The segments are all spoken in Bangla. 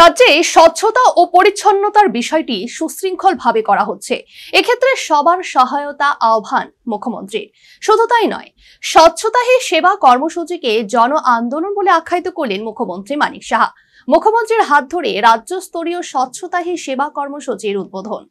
রাজ্যে স্বচ্ছতা ও পরিচ্ছন্নতার বিষয়টি সুশৃঙ্খলভাবে করা হচ্ছে। এক্ষেত্রে সবার সহায়তা আহ্বান মুখ্যমন্ত্রীর। শুধু তাই নয়, স্বচ্ছতা হি সেবা কর্মসূচিকে জন আন্দোলন বলে আখ্যায়িত করলেন মুখ্যমন্ত্রী মানিক সাহা। মুখ্যমন্ত্রীর হাত ধরে রাজ্যস্তরীয় স্বচ্ছতা হি সেবা কর্মসূচির উদ্বোধন।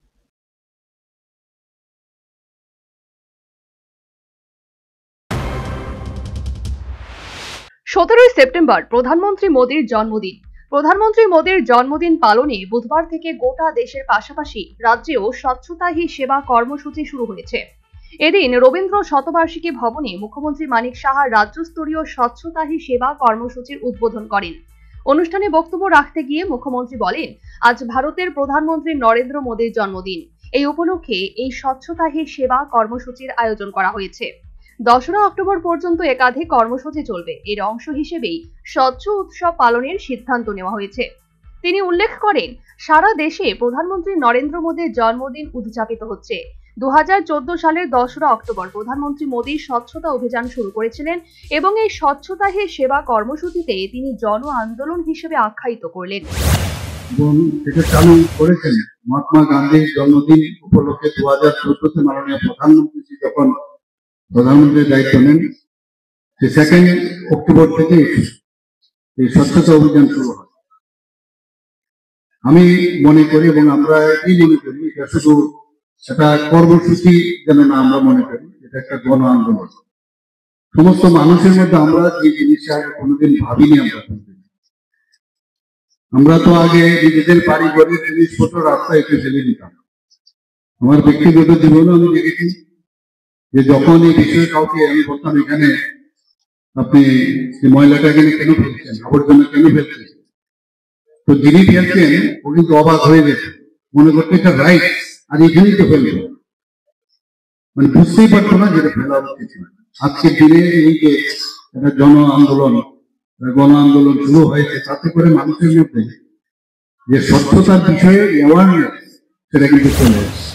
17 সেপ্টেম্বর প্রধানমন্ত্রী মোদীর জন্মদিন। প্রধানমন্ত্রী মোদীর জন্মদিন পালনে বুধবার থেকে গোটা দেশের পাশাপাশি রাজ্যেও স্বচ্ছতা হি সেবা কর্মসূচি শুরু হয়েছে। এদিন রবীন্দ্র শতবার্ষিকী ভবনে মুখ্যমন্ত্রী মানিক সাহা রাজ্যস্তরীয় স্বচ্ছতা হি সেবা কর্মসূচির উদ্বোধন করেন। অনুষ্ঠানে বক্তব্য রাখতে গিয়ে মুখ্যমন্ত্রী বলেন, আজ ভারতের প্রধানমন্ত্রী নরেন্দ্র মোদীর জন্মদিন। এই উপলক্ষে এই স্বচ্ছতা হি সেবা কর্মসূচির আয়োজন করা হয়েছে। 2 অক্টোবর পর্যন্ত একাধিক কর্মসূচি চলবে। এর অংশ হিসেবেই স্বচ্ছ উৎসব পালনের সিদ্ধান্ত নেওয়া হয়েছে। তিনি উল্লেখ করেন, সারা দেশে প্রধানমন্ত্রী নরেন্দ্র মোদীর জন্মদিন উদযাপিত হচ্ছে। 2014 সালের 2 অক্টোবর প্রধানমন্ত্রী মোদী স্বচ্ছতা অভিযান শুরু করেছিলেন এবং এই স্বচ্ছতা হি সেবা কর্মসূচিতে তিনি জন আন্দোলন হিসেবে আখ্যায়িত করলেন। মহাত্মা গান্ধীর জন্মদিন উপলক্ষে 2014-তে মাননীয় প্রধানমন্ত্রী যখন প্রধানমন্ত্রীর দায়িত্ব নেন, 2 অক্টোবর থেকে এই স্বচ্ছতা অভিযান শুরু হয়। আমি মনে করি এবং আমরা এই মনে করি, এটা শুধু একটা কর্মসূচি যেন না আমরা মনে করি, এটা একটা গণ আন্দোলন। সমস্ত মানুষের মধ্যে আমরা যে জিনিসটা কোনোদিন ভাবিনি, আমরা তো আগে নিজেদের পারিবারিক জিনিসপত্র রাস্তায় একটু ফেলে দিতাম। আমার ব্যক্তিগত জীবনে আমি দেখেছি যে যখন এই বিষয়ে কাউকে আমি বলতাম, এখানে আপনি ময়লাটা এখানে কেন ফেলছেন, আবর্জনা কেন ফেলছেন, তো যিনি ফেলছেন ও কিন্তু অবাক হয়ে গেছে, মনে করতে এটা রাইট, আর এখানেই তো ফেলবে, মানে বুঝতেই পারতো না যেটা ফেলা উচিত। আজকের দিনে এই যে একটা জন আন্দোলন, গণ আন্দোলন শুরু হয়েছে, তাতে করে মানুষের মধ্যে যে স্বচ্ছতার বিষয়ে অ্যাওয়ারনেস, সেটা কিন্তু চলে এসেছে।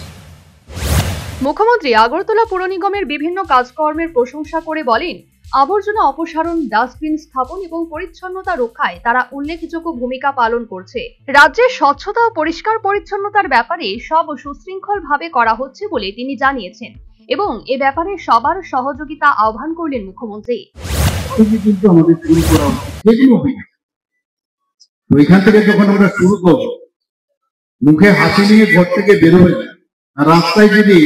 মুখ্যমন্ত্রী আগরতলা পুর নিগমের বিভিন্ন কাজকর্মের প্রশংসা করে বলেন, আবর্জনা অপসারণ, ডাস্টবিন স্থাপন এবং পরিচ্ছন্নতা রক্ষায় তারা উল্লেখযোগ্য ভূমিকা পালন করছে। রাজ্যের স্বচ্ছতা ও পরিষ্কার পরিচ্ছন্নতার ব্যাপারে সব সুশৃঙ্খলভাবে করা হচ্ছে বলে তিনি জানিয়েছেন এবং এ ব্যাপারে সবার সহযোগিতা আহ্বান করলেন মুখ্যমন্ত্রী। কিন্তু আমাদের শুরু করা ওইখান থেকে যখন আমরা শুরু করবো, মুখে হাসি নিয়ে ঘর থেকে বেরোবে না, আর রাস্তায় যদি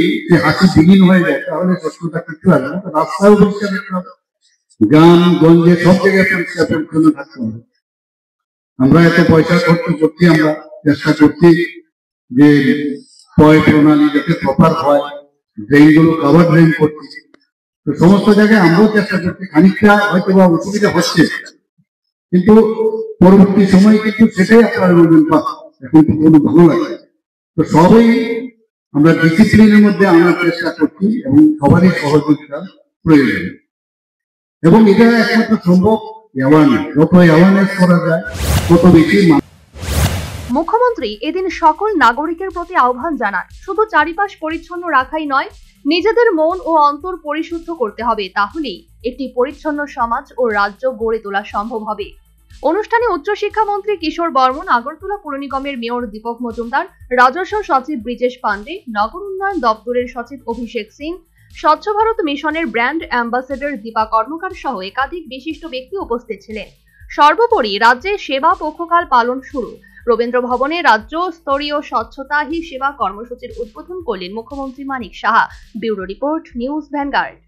হাসি বিলীন হয়ে যায়, তাহলে স্বচ্ছতা কিছু আসবে না। রাস্তায় পরিষ্কার রাখতে হবে, গ্রাম গঞ্জে সব জায়গায় পরিষ্কার পরিচ্ছন্ন থাকতে হবে। আমরা এত পয়সা খরচ করছি, আমরা চেষ্টা করছি যে পয় প্রণালী যাতে প্রপার হয়, ড্রেন গুলো কভার ড্রেন করছি, তো সমস্ত জায়গায় আমরাও চেষ্টা করছি। খানিকটা হয়তো বা অসুবিধা হচ্ছে, কিন্তু পরবর্তী সময় কিন্তু সেটাই আপনারা বলবেন, বা এখন কোনো ভালো লাগছে। তো সবই আমরা ডিসিপ্লিনের মধ্যে আনার চেষ্টা করছি এবং সবারই সহযোগিতা প্রয়োজন, এবং এটা একমাত্র সম্ভব অ্যাওয়ারনেস। যত অ্যাওয়ারনেস করা যায় তত বেশি। মুখ্যমন্ত্রী এদিন সকল নাগরিকের প্রতি আহ্বান জানান, শুধু চারিপাশ পরিচ্ছন্ন রাখাই নয়, নিজেদের মন ও অন্তর পরিশুদ্ধ করতে হবে, তাহলেই একটি পরিচ্ছন্ন সমাজ ও রাজ্য গড়ে তোলা সম্ভব হবে। অনুষ্ঠানে উচ্চশিক্ষামন্ত্রী কিশোর বর্মন, আগরতলা পুর নিগমের মেয়র দীপক মজুমদার, রাজস্ব সচিব ব্রিজেশ পান্ডে, নগর উন্নয়ন দপ্তরের সচিব অভিষেক সিং, স্বচ্ছ ভারত মিশনের ব্র্যান্ড অ্যাম্বাসেডর দীপা কর্মকার সহ একাধিক বিশিষ্ট ব্যক্তি উপস্থিত ছিলেন। সর্বোপরি রাজ্যে সেবা পক্ষকাল পালন শুরু। রবীন্দ্র ভবনে রাজ্য স্তরীয় স্বচ্ছতা হি সেবা কর্মসূচির উদ্বোধন করলেন মুখ্যমন্ত্রী Manik Saha. Bureau report, news vanguard.